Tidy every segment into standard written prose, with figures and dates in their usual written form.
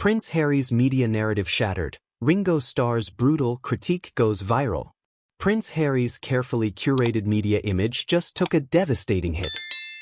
Prince Harry's media narrative shattered. Ringo Starr's brutal critique goes viral. Prince Harry's carefully curated media image just took a devastating hit.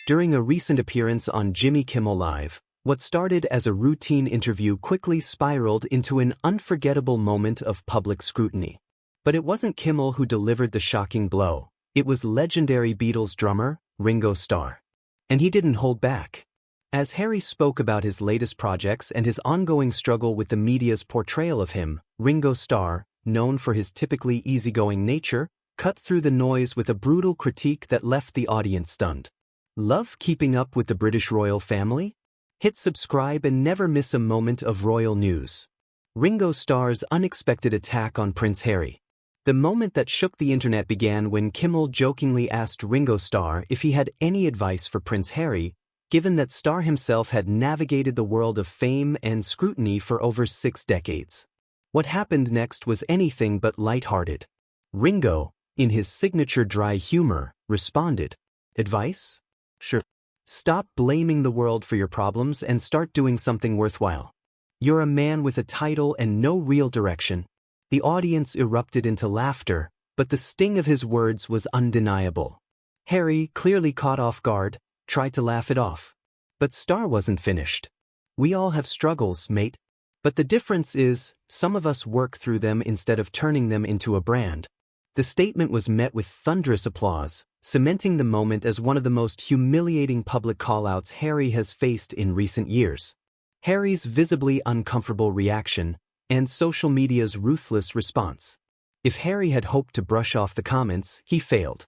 During a recent appearance on Jimmy Kimmel Live, what started as a routine interview quickly spiraled into an unforgettable moment of public scrutiny. But it wasn't Kimmel who delivered the shocking blow. It was legendary Beatles drummer, Ringo Starr. And he didn't hold back. As Harry spoke about his latest projects and his ongoing struggle with the media's portrayal of him, Ringo Starr, known for his typically easygoing nature, cut through the noise with a brutal critique that left the audience stunned. Love keeping up with the British royal family? Hit subscribe and never miss a moment of royal news. Ringo Starr's unexpected attack on Prince Harry. The moment that shook the internet began when Kimmel jokingly asked Ringo Starr if he had any advice for Prince Harry, given that Starr himself had navigated the world of fame and scrutiny for over 6 decades. What happened next was anything but lighthearted. Ringo, in his signature dry humor, responded, "Advice? Sure. Stop blaming the world for your problems and start doing something worthwhile. You're a man with a title and no real direction." The audience erupted into laughter, but the sting of his words was undeniable. Harry, clearly caught off guard, tried to laugh it off. But Starr wasn't finished. "We all have struggles, mate. But the difference is, some of us work through them instead of turning them into a brand." The statement was met with thunderous applause, cementing the moment as one of the most humiliating public call-outs Harry has faced in recent years. Harry's visibly uncomfortable reaction, and social media's ruthless response. If Harry had hoped to brush off the comments, he failed.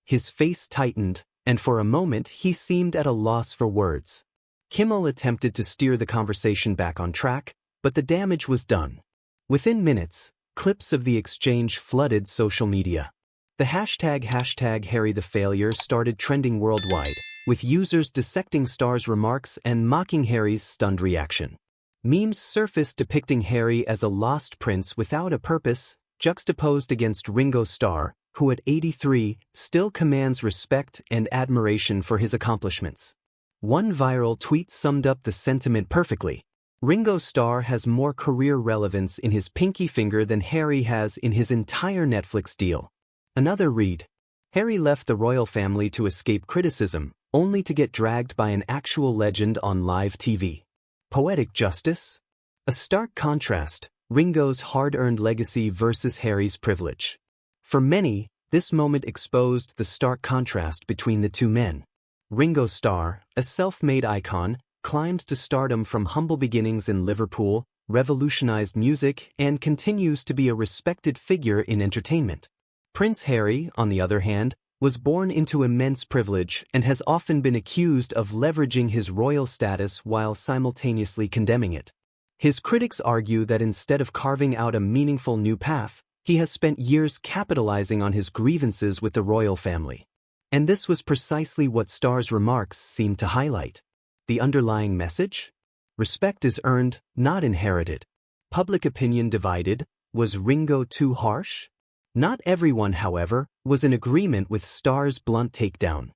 His face tightened, and for a moment he seemed at a loss for words. Kimmel attempted to steer the conversation back on track, but the damage was done. Within minutes, clips of the exchange flooded social media. The hashtag Harry the Failure started trending worldwide, with users dissecting Starr's remarks and mocking Harry's stunned reaction. Memes surfaced depicting Harry as a lost prince without a purpose, juxtaposed against Ringo Starr, who at 83 still commands respect and admiration for his accomplishments. One viral tweet summed up the sentiment perfectly. Ringo Starr has more career relevance in his pinky finger than Harry has in his entire Netflix deal. Another read. Harry left the royal family to escape criticism, only to get dragged by an actual legend on live TV. Poetic justice? A stark contrast, Ringo's hard-earned legacy versus Harry's privilege. For many, this moment exposed the stark contrast between the two men. Ringo Starr, a self-made icon, climbed to stardom from humble beginnings in Liverpool, revolutionized music, and continues to be a respected figure in entertainment. Prince Harry, on the other hand, was born into immense privilege and has often been accused of leveraging his royal status while simultaneously condemning it. His critics argue that instead of carving out a meaningful new path, he has spent years capitalizing on his grievances with the royal family. And this was precisely what Starr's remarks seemed to highlight. The underlying message? Respect is earned, not inherited. Public opinion divided. Was Ringo too harsh? Not everyone, however, was in agreement with Starr's blunt takedown.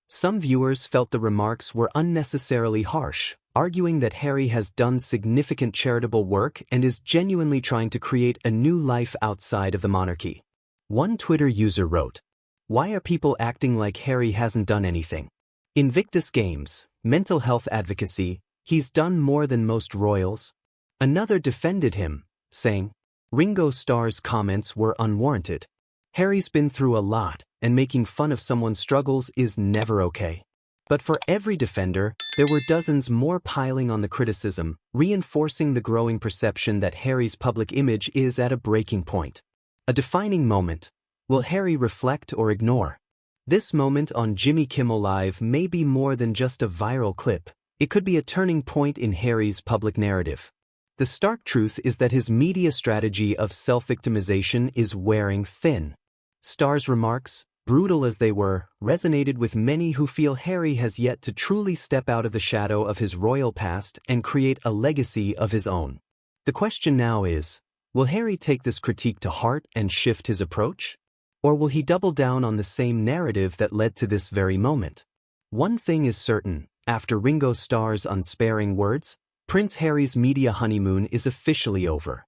Some viewers felt the remarks were unnecessarily harsh, arguing that Harry has done significant charitable work and is genuinely trying to create a new life outside of the monarchy. One Twitter user wrote, "Why are people acting like Harry hasn't done anything? Invictus Games, mental health advocacy, he's done more than most royals." Another defended him, saying, Ringo Starr's comments were unwarranted. Harry's been through a lot, and making fun of someone's struggles is never okay. But for every defender, there were dozens more piling on the criticism, reinforcing the growing perception that Harry's public image is at a breaking point. A defining moment. Will Harry reflect or ignore? This moment on Jimmy Kimmel Live may be more than just a viral clip. It could be a turning point in Harry's public narrative. The stark truth is that his media strategy of self-victimization is wearing thin. Starr's remarks, brutal as they were, resonated with many who feel Harry has yet to truly step out of the shadow of his royal past and create a legacy of his own. The question now is, will Harry take this critique to heart and shift his approach? Or will he double down on the same narrative that led to this very moment? One thing is certain, after Ringo Starr's unsparing words, Prince Harry's media honeymoon is officially over.